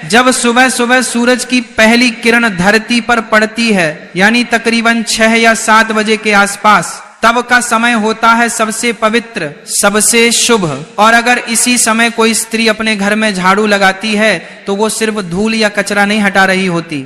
जब सुबह सुबह सूरज की पहली किरण धरती पर पड़ती है, यानी तकरीबन 6 या 7 बजे के आसपास, तब का समय होता है सबसे पवित्र, सबसे शुभ। और अगर इसी समय कोई स्त्री अपने घर में झाड़ू लगाती है तो वो सिर्फ धूल या कचरा नहीं हटा रही होती,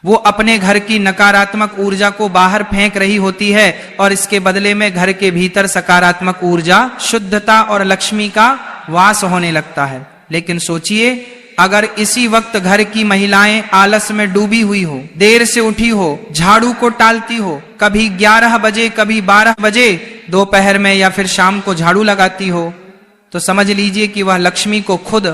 वो अपने घर की नकारात्मक ऊर्जा को बाहर फेंक रही होती है और इसके बदले में घर के भीतर सकारात्मक ऊर्जा, शुद्धता और लक्ष्मी का वास होने लगता है। लेकिन सोचिए, अगर इसी वक्त घर की महिलाएं आलस में डूबी हुई हो, देर से उठी हो, झाड़ू को टालती हो, कभी 11 बजे कभी 12 बजे दोपहर में या फिर शाम को झाड़ू लगाती हो, तो समझ लीजिए कि वह लक्ष्मी को खुद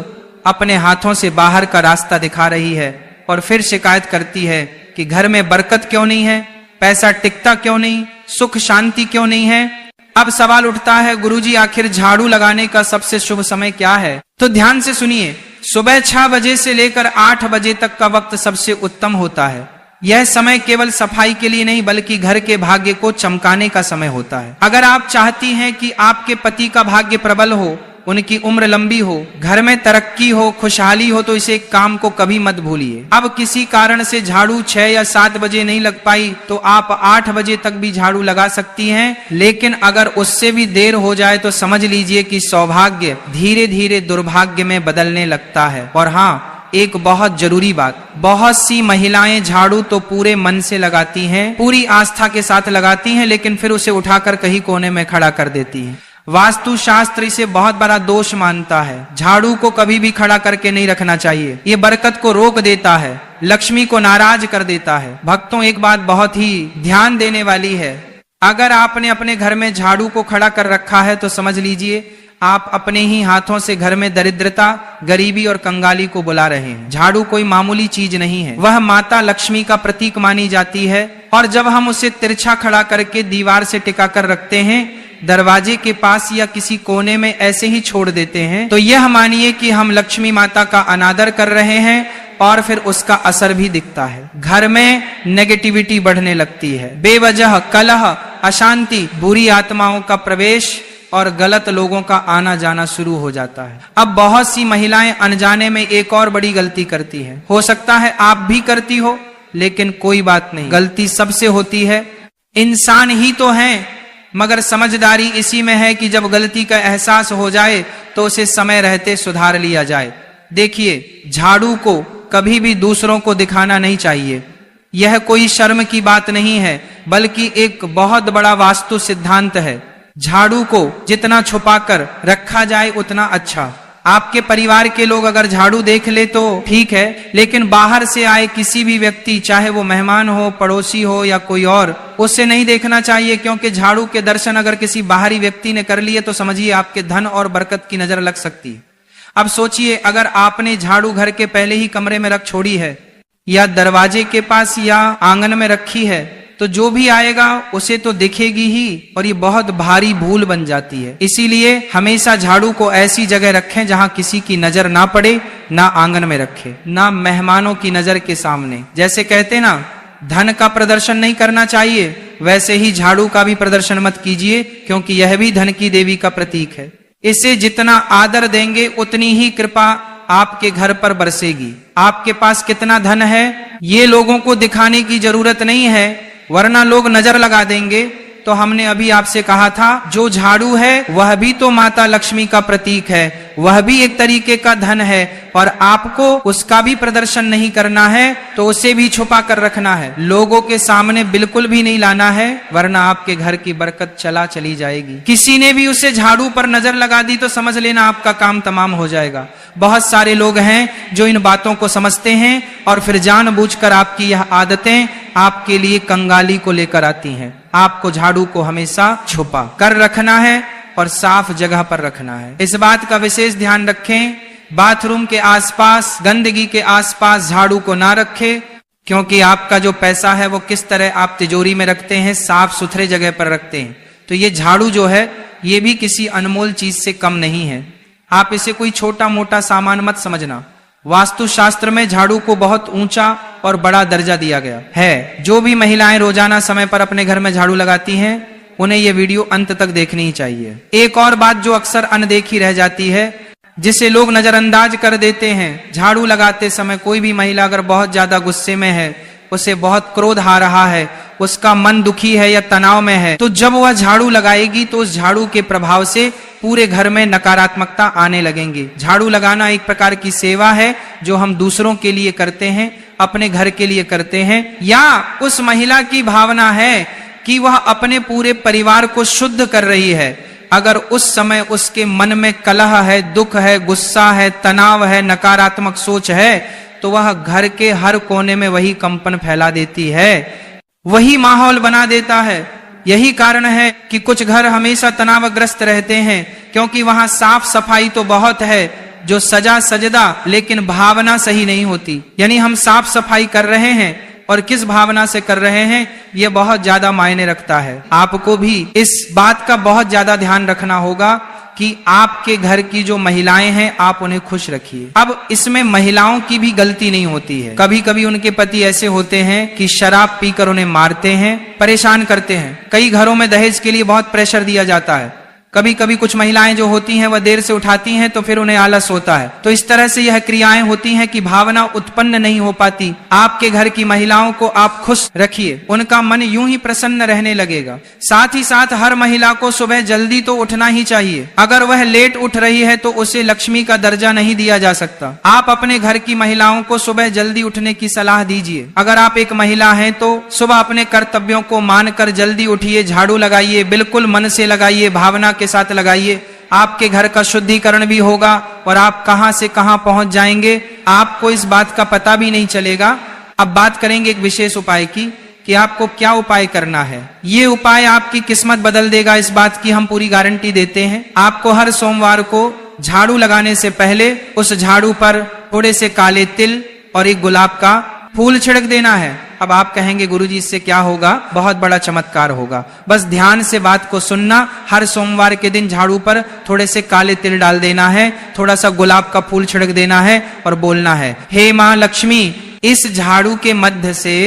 अपने हाथों से बाहर का रास्ता दिखा रही है और फिर शिकायत करती है कि घर में बरकत क्यों नहीं है, पैसा टिकता क्यों नहीं, सुख शांति क्यों नहीं है। अब सवाल उठता है, गुरुजी आखिर झाड़ू लगाने का सबसे शुभ समय क्या है? तो ध्यान से सुनिए, सुबह 6 बजे से लेकर 8 बजे तक का वक्त सबसे उत्तम होता है। यह समय केवल सफाई के लिए नहीं बल्कि घर के भाग्य को चमकाने का समय होता है। अगर आप चाहती हैं कि आपके पति का भाग्य प्रबल हो, उनकी उम्र लंबी हो, घर में तरक्की हो, खुशहाली हो, तो इसे काम को कभी मत भूलिए। अब किसी कारण से झाड़ू 6 या 7 बजे नहीं लग पाई तो आप 8 बजे तक भी झाड़ू लगा सकती हैं, लेकिन अगर उससे भी देर हो जाए तो समझ लीजिए कि सौभाग्य धीरे धीरे दुर्भाग्य में बदलने लगता है। और हाँ, एक बहुत जरूरी बात, बहुत सी महिलाएं झाड़ू तो पूरे मन से लगाती हैं, पूरी आस्था के साथ लगाती हैं, लेकिन फिर उसे उठाकर कहीं कोने में खड़ा कर देती हैं। वास्तु शास्त्र इसे बहुत बड़ा दोष मानता है। झाड़ू को कभी भी खड़ा करके नहीं रखना चाहिए, ये बरकत को रोक देता है, लक्ष्मी को नाराज कर देता है। भक्तों, एक बात बहुत ही ध्यान देने वाली है, अगर आपने अपने घर में झाड़ू को खड़ा कर रखा है तो समझ लीजिए आप अपने ही हाथों से घर में दरिद्रता, गरीबी और कंगाली को बुला रहे हैं। झाड़ू कोई मामूली चीज नहीं है, वह माता लक्ष्मी का प्रतीक मानी जाती है। और जब हम उसे तिरछा खड़ा करके दीवार से टिका कर रखते हैं, दरवाजे के पास या किसी कोने में ऐसे ही छोड़ देते हैं, तो यह मानिए कि हम लक्ष्मी माता का अनादर कर रहे हैं और फिर उसका असर भी दिखता है। घर में नेगेटिविटी बढ़ने लगती है, बेवजह कलह, अशांति, बुरी आत्माओं का प्रवेश और गलत लोगों का आना जाना शुरू हो जाता है। अब बहुत सी महिलाएं अनजाने में एक और बड़ी गलती करती है, हो सकता है आप भी करती हो, लेकिन कोई बात नहीं, गलती सबसे होती है, इंसान ही तो हैं, मगर समझदारी इसी में है कि जब गलती का एहसास हो जाए तो उसे समय रहते सुधार लिया जाए। देखिए, झाड़ू को कभी भी दूसरों को दिखाना नहीं चाहिए, यह कोई शर्म की बात नहीं है बल्कि एक बहुत बड़ा वास्तु सिद्धांत है। झाड़ू को जितना छुपाकर रखा जाए उतना अच्छा। आपके परिवार के लोग अगर झाड़ू देख ले तो ठीक है, लेकिन बाहर से आए किसी भी व्यक्ति, चाहे वो मेहमान हो, पड़ोसी हो या कोई और, उससे नहीं देखना चाहिए, क्योंकि झाड़ू के दर्शन अगर किसी बाहरी व्यक्ति ने कर लिए तो समझिए आपके धन और बरकत की नजर लग सकती है। अब सोचिए, अगर आपने झाड़ू घर के पहले ही कमरे में रख छोड़ी है या दरवाजे के पास या आंगन में रखी है, तो जो भी आएगा उसे तो दिखेगी ही और ये बहुत भारी भूल बन जाती है। इसीलिए हमेशा झाड़ू को ऐसी जगह रखें जहां किसी की नजर ना पड़े, ना आंगन में रखें, ना मेहमानों की नजर के सामने। जैसे कहते ना, धन का प्रदर्शन नहीं करना चाहिए, वैसे ही झाड़ू का भी प्रदर्शन मत कीजिए, क्योंकि यह भी धन की देवी का प्रतीक है। इसे जितना आदर देंगे उतनी ही कृपा आपके घर पर बरसेगी। आपके पास कितना धन है ये लोगों को दिखाने की जरूरत नहीं है, वरना लोग नजर लगा देंगे। तो हमने अभी आपसे कहा था, जो झाड़ू है वह भी तो माता लक्ष्मी का प्रतीक है, वह भी एक तरीके का धन है, और आपको उसका भी प्रदर्शन नहीं करना है, तो उसे भी छुपा कर रखना है, लोगों के सामने बिल्कुल भी नहीं लाना है, वरना आपके घर की बरकत चली जाएगी। किसी ने भी उसे झाड़ू पर नजर लगा दी तो समझ लेना आपका काम तमाम हो जाएगा। बहुत सारे लोग हैं जो इन बातों को समझते हैं और फिर जानबूझकर आपकी यह आदतें आपके लिए कंगाली को लेकर आती हैं। आपको झाड़ू को हमेशा छुपा कर रखना है और साफ जगह पर रखना है। इस बात का विशेष ध्यान रखें, बाथरूम के आसपास, गंदगी के आसपास झाड़ू को ना रखें, क्योंकि आपका जो पैसा है वो किस तरह आप तिजोरी में रखते हैं, साफ सुथरे जगह पर रखते हैं। तो ये झाड़ू जो है ये भी किसी अनमोल चीज से कम नहीं है। आप इसे कोई छोटा मोटा सामान मत समझना। वास्तु शास्त्र में झाड़ू को बहुत ऊंचा और बड़ा दर्जा दिया गया है। जो भी महिलाएं रोजाना समय पर अपने घर में झाड़ू लगाती हैं उन्हें यह वीडियो अंत तक देखनी ही चाहिए। एक और बात जो अक्सर अनदेखी रह जाती है, जिसे लोग नजरअंदाज कर देते हैं। झाड़ू लगाते समय कोई भी महिला अगर बहुत ज्यादा गुस्से में है, उसे बहुत क्रोध आ रहा है, उसका मन दुखी है या तनाव में है, तो जब वह झाड़ू लगाएगी तो उस झाड़ू के प्रभाव से पूरे घर में नकारात्मकता आने लगेंगे। झाड़ू लगाना एक प्रकार की सेवा है जो हम दूसरों के लिए करते हैं, अपने घर के लिए करते हैं, या उस महिला की भावना है कि वह अपने पूरे परिवार को शुद्ध कर रही है। अगर उस समय उसके मन में कलह है, दुख है, गुस्सा है, तनाव है, नकारात्मक सोच है, तो वह घर के हर कोने में वही कंपन फैला देती है, वही माहौल बना देता है। यही कारण है कि कुछ घर हमेशा तनावग्रस्त रहते हैं, क्योंकि वहां साफ सफाई तो बहुत है, जो सजा सजदा, लेकिन भावना सही नहीं होती। यानी हम साफ सफाई कर रहे हैं और किस भावना से कर रहे हैं, यह बहुत ज्यादा मायने रखता है। आपको भी इस बात का बहुत ज्यादा ध्यान रखना होगा कि आपके घर की जो महिलाएं हैं, आप उन्हें खुश रखिए। अब इसमें महिलाओं की भी गलती नहीं होती है। कभी कभी उनके पति ऐसे होते हैं कि शराब पीकर उन्हें मारते हैं, परेशान करते हैं। कई घरों में दहेज के लिए बहुत प्रेशर दिया जाता है। कभी कभी कुछ महिलाएं जो होती हैं वह देर से उठाती हैं तो फिर उन्हें आलस होता है। तो इस तरह से यह क्रियाएं होती हैं कि भावना उत्पन्न नहीं हो पाती। आपके घर की महिलाओं को आप खुश रखिए, उनका मन यूं ही प्रसन्न रहने लगेगा। साथ ही साथ हर महिला को सुबह जल्दी तो उठना ही चाहिए। अगर वह लेट उठ रही है तो उसे लक्ष्मी का दर्जा नहीं दिया जा सकता। आप अपने घर की महिलाओं को सुबह जल्दी उठने की सलाह दीजिए। अगर आप एक महिला हैं तो सुबह अपने कर्तव्यों को मानकर जल्दी उठिए, झाड़ू लगाइए, बिल्कुल मन से लगाइए, भावना के साथ लगाइए। आपके घर का शुद्धिकरण भी होगा और आप कहां से कहां पहुंच जाएंगे, आपको इस बात का पता भी नहीं चलेगा। अब बात करेंगे एक विशेष उपाय की कि आपको क्या उपाय करना है। ये उपाय आपकी किस्मत बदल देगा, इस बात की हम पूरी गारंटी देते हैं। आपको हर सोमवार को झाड़ू लगाने से पहले उस झाड़ू पर थोड़े से काले तिल और एक गुलाब का फूल छिड़क देना है। अब आप कहेंगे गुरुजी इससे क्या होगा? बहुत बड़ा चमत्कार होगा। बस ध्यान से बात को सुनना। हर सोमवार के दिन झाड़ू पर थोड़े से काले तिल डाल देना है, थोड़ा सा गुलाब का फूल छिड़क देना है और बोलना है, हे मां लक्ष्मी, इस झाड़ू के मध्य से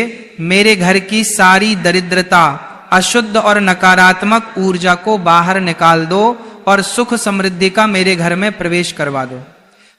मेरे घर की सारी दरिद्रता, अशुद्ध और नकारात्मक ऊर्जा को बाहर निकाल दो और सुख समृद्धि का मेरे घर में प्रवेश करवा दो।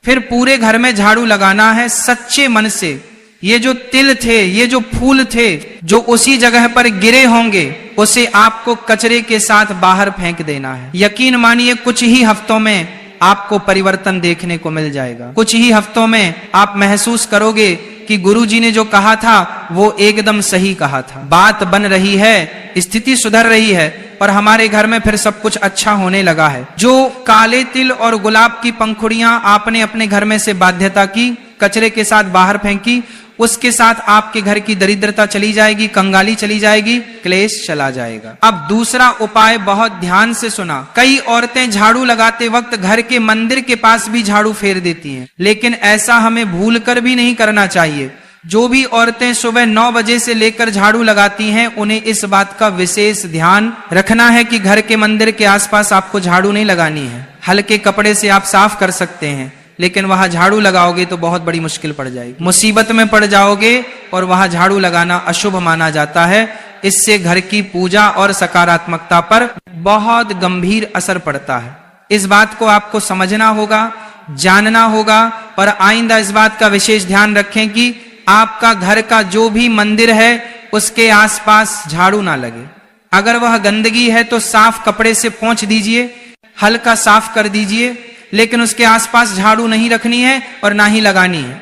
फिर पूरे घर में झाड़ू लगाना है सच्चे मन से। ये जो तिल थे, ये जो फूल थे, जो उसी जगह पर गिरे होंगे, उसे आपको कचरे के साथ बाहर फेंक देना है। यकीन मानिए कुछ ही हफ्तों में आपको परिवर्तन देखने को मिल जाएगा। कुछ ही हफ्तों में आप महसूस करोगे कि गुरुजी ने जो कहा था वो एकदम सही कहा था। बात बन रही है, स्थिति सुधर रही है और हमारे घर में फिर सब कुछ अच्छा होने लगा है। जो काले तिल और गुलाब की पंखुड़ियां आपने अपने घर में से बाध्यता की, कचरे के साथ बाहर फेंकी, उसके साथ आपके घर की दरिद्रता चली जाएगी, कंगाली चली जाएगी, क्लेश चला जाएगा। अब दूसरा उपाय बहुत ध्यान से सुना। कई औरतें झाड़ू लगाते वक्त घर के मंदिर के पास भी झाड़ू फेर देती हैं, लेकिन ऐसा हमें भूलकर भी नहीं करना चाहिए। जो भी औरतें सुबह 9 बजे से लेकर झाड़ू लगाती हैं, उन्हें इस बात का विशेष ध्यान रखना है कि घर के मंदिर के आसपास आपको झाड़ू नहीं लगानी है। हल्के कपड़े से आप साफ कर सकते हैं, लेकिन वहां झाड़ू लगाओगे तो बहुत बड़ी मुश्किल पड़ जाएगी, मुसीबत में पड़ जाओगे और वहां झाड़ू लगाना अशुभ माना जाता है। इससे घर की पूजा और सकारात्मकता पर बहुत गंभीर असर पड़ता है। इस बात को आपको समझना होगा, जानना होगा और आइंदा इस बात का विशेष ध्यान रखें कि आपका घर का जो भी मंदिर है उसके आसपास झाड़ू ना लगे। अगर वह गंदगी है तो साफ कपड़े से पोंछ दीजिए, हल्का साफ कर दीजिए, लेकिन उसके आसपास झाड़ू नहीं रखनी है और ना ही लगानी है।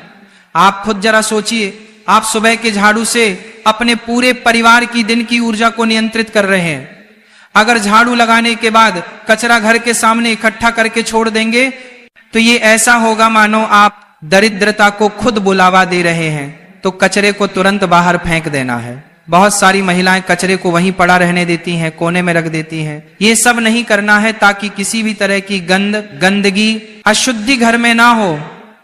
आप खुद जरा सोचिए, आप सुबह के झाड़ू से अपने पूरे परिवार की दिन की ऊर्जा को नियंत्रित कर रहे हैं। अगर झाड़ू लगाने के बाद कचरा घर के सामने इकट्ठा करके छोड़ देंगे तो ये ऐसा होगा मानो आप दरिद्रता को खुद बुलावा दे रहे हैं। तो कचरे को तुरंत बाहर फेंक देना है। बहुत सारी महिलाएं कचरे को वहीं पड़ा रहने देती हैं, कोने में रख देती हैं। ये सब नहीं करना है ताकि किसी भी तरह की गंदगी, अशुद्धि घर में ना हो,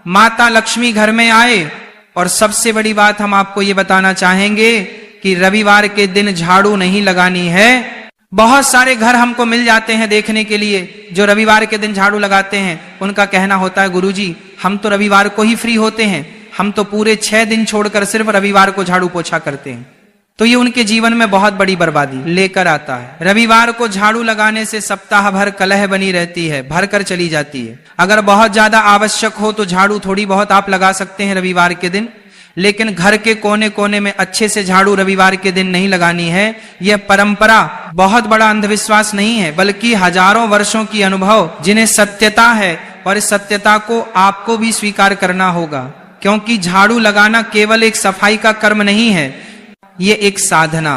माता लक्ष्मी घर में आए। और सबसे बड़ी बात हम आपको ये बताना चाहेंगे कि रविवार के दिन झाड़ू नहीं लगानी है। बहुत सारे घर हमको मिल जाते हैं देखने के लिए जो रविवार के दिन झाड़ू लगाते हैं। उनका कहना होता है गुरुजी हम तो रविवार को ही फ्री होते हैं, हम तो पूरे 6 दिन छोड़कर सिर्फ रविवार को झाड़ू पोछा करते हैं। तो ये उनके जीवन में बहुत बड़ी बर्बादी लेकर आता है। रविवार को झाड़ू लगाने से सप्ताह भर कलह बनी रहती है, भर कर चली जाती है। अगर बहुत ज्यादा आवश्यक हो तो झाड़ू थोड़ी बहुत आप लगा सकते हैं रविवार के दिन, लेकिन घर के कोने कोने में अच्छे से झाड़ू रविवार के दिन नहीं लगानी है। यह परंपरा बहुत बड़ा अंधविश्वास नहीं है, बल्कि हजारों वर्षों की अनुभव जिन्हें सत्यता है, और इस सत्यता को आपको भी स्वीकार करना होगा। क्योंकि झाड़ू लगाना केवल एक सफाई का कर्म नहीं है, ये एक साधना,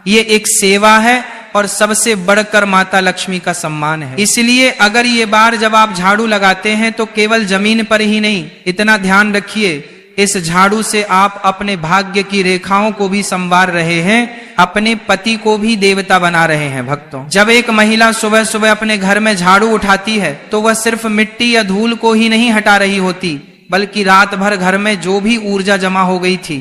ये एक सेवा है, और सबसे बढ़कर माता लक्ष्मी का सम्मान है। इसलिए अगर ये बार जब आप झाड़ू लगाते हैं तो केवल जमीन पर ही नहीं, इतना ध्यान रखिए, इस झाड़ू से आप अपने भाग्य की रेखाओं को भी संवार रहे हैं, अपने पति को भी देवता बना रहे हैं। भक्तों, जब एक महिला सुबह सुबह अपने घर में झाड़ू उठाती है तो वह सिर्फ मिट्टी या धूल को ही नहीं हटा रही होती, बल्कि रात भर घर में जो भी ऊर्जा जमा हो गई थी,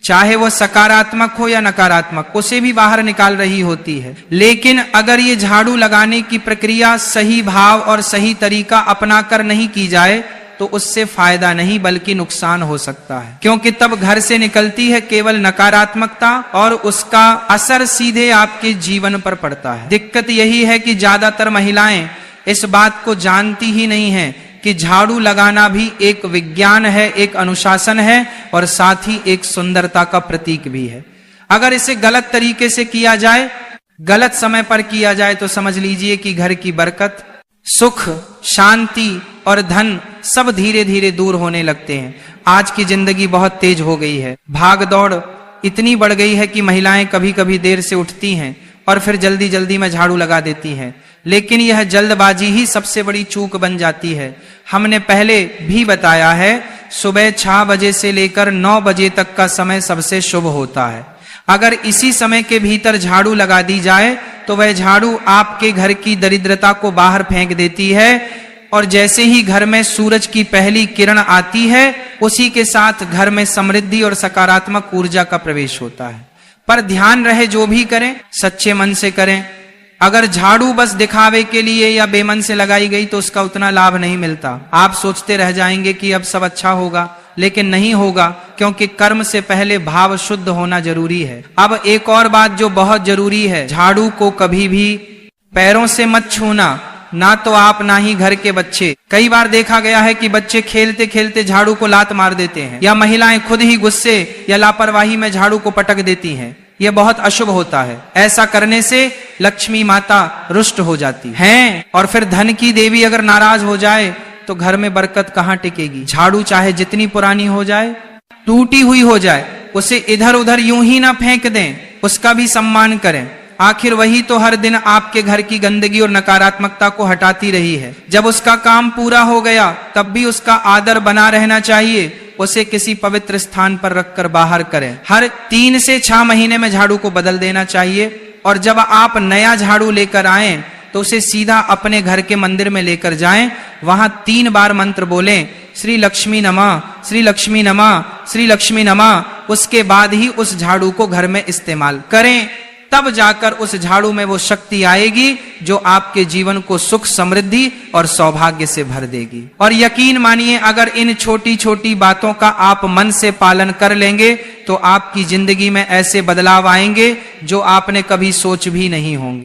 चाहे वह सकारात्मक हो या नकारात्मक, उसे भी बाहर निकाल रही होती है। लेकिन अगर ये झाड़ू लगाने की प्रक्रिया सही भाव और सही तरीका अपनाकर नहीं की जाए तो उससे फायदा नहीं बल्कि नुकसान हो सकता है, क्योंकि तब घर से निकलती है केवल नकारात्मकता और उसका असर सीधे आपके जीवन पर पड़ता है। दिक्कत यही है कि ज्यादातर महिलाएं इस बात को जानती ही नहीं है कि झाड़ू लगाना भी एक विज्ञान है, एक अनुशासन है, और साथ ही एक सुंदरता का प्रतीक भी है। अगर इसे गलत तरीके से किया जाए, गलत समय पर किया जाए, तो समझ लीजिए कि घर की बरकत, सुख, शांति और धन सब धीरे धीरे दूर होने लगते हैं। आज की जिंदगी बहुत तेज हो गई है, भाग दौड़ इतनी बढ़ गई है कि महिलाएं कभी कभी देर से उठती हैं और फिर जल्दी जल्दी में झाड़ू लगा देती हैं, लेकिन यह जल्दबाजी ही सबसे बड़ी चूक बन जाती है। हमने पहले भी बताया है, सुबह 6 बजे से लेकर 9 बजे तक का समय सबसे शुभ होता है। अगर इसी समय के भीतर झाड़ू लगा दी जाए तो वह झाड़ू आपके घर की दरिद्रता को बाहर फेंक देती है, और जैसे ही घर में सूरज की पहली किरण आती है, उसी के साथ घर में समृद्धि और सकारात्मक ऊर्जा का प्रवेश होता है। पर ध्यान रहे, जो भी करें सच्चे मन से करें। अगर झाड़ू बस दिखावे के लिए या बेमन से लगाई गई तो उसका उतना लाभ नहीं मिलता। आप सोचते रह जाएंगे कि अब सब अच्छा होगा, लेकिन नहीं होगा, क्योंकि कर्म से पहले भाव शुद्ध होना जरूरी है। अब एक और बात जो बहुत जरूरी है, झाड़ू को कभी भी पैरों से मत छूना, ना तो आप ना ही घर के बच्चे। कई बार देखा गया है कि बच्चे खेलते खेलते झाड़ू को लात मार देते हैं, या महिलाएं खुद ही गुस्से या लापरवाही में झाड़ू को पटक देती हैं। यह बहुत अशुभ होता है। ऐसा करने से लक्ष्मी माता रुष्ट हो जाती है, और फिर धन की देवी अगर नाराज हो जाए तो घर में बरकत कहां टिकेगी। झाड़ू चाहे जितनी पुरानी हो जाए, टूटी हुई हो जाए, उसे इधर उधर यूं ही ना फेंक दें, उसका भी सम्मान करें। आखिर वही तो हर दिन आपके घर की गंदगी और नकारात्मकता को हटाती रही है। जब उसका काम पूरा हो गया तब भी उसका आदर बना रहना चाहिए, उसे किसी पवित्र स्थान पर रखकर बाहर करें। हर 3 से 6 महीने में झाड़ू को बदल देना चाहिए, और जब आप नया झाड़ू लेकर आएं तो उसे सीधा अपने घर के मंदिर में लेकर जाएं, वहां 3 बार मंत्र बोलें, श्री लक्ष्मी नमः, श्री लक्ष्मी नमः, श्री लक्ष्मी नमः। उसके बाद ही उस झाड़ू को घर में इस्तेमाल करें, तब जाकर उस झाड़ू में वो शक्ति आएगी जो आपके जीवन को सुख, समृद्धि और सौभाग्य से भर देगी। और यकीन मानिए, अगर इन छोटी छोटी बातों का आप मन से पालन कर लेंगे तो आपकी जिंदगी में ऐसे बदलाव आएंगे जो आपने कभी सोच भी नहीं होंगे।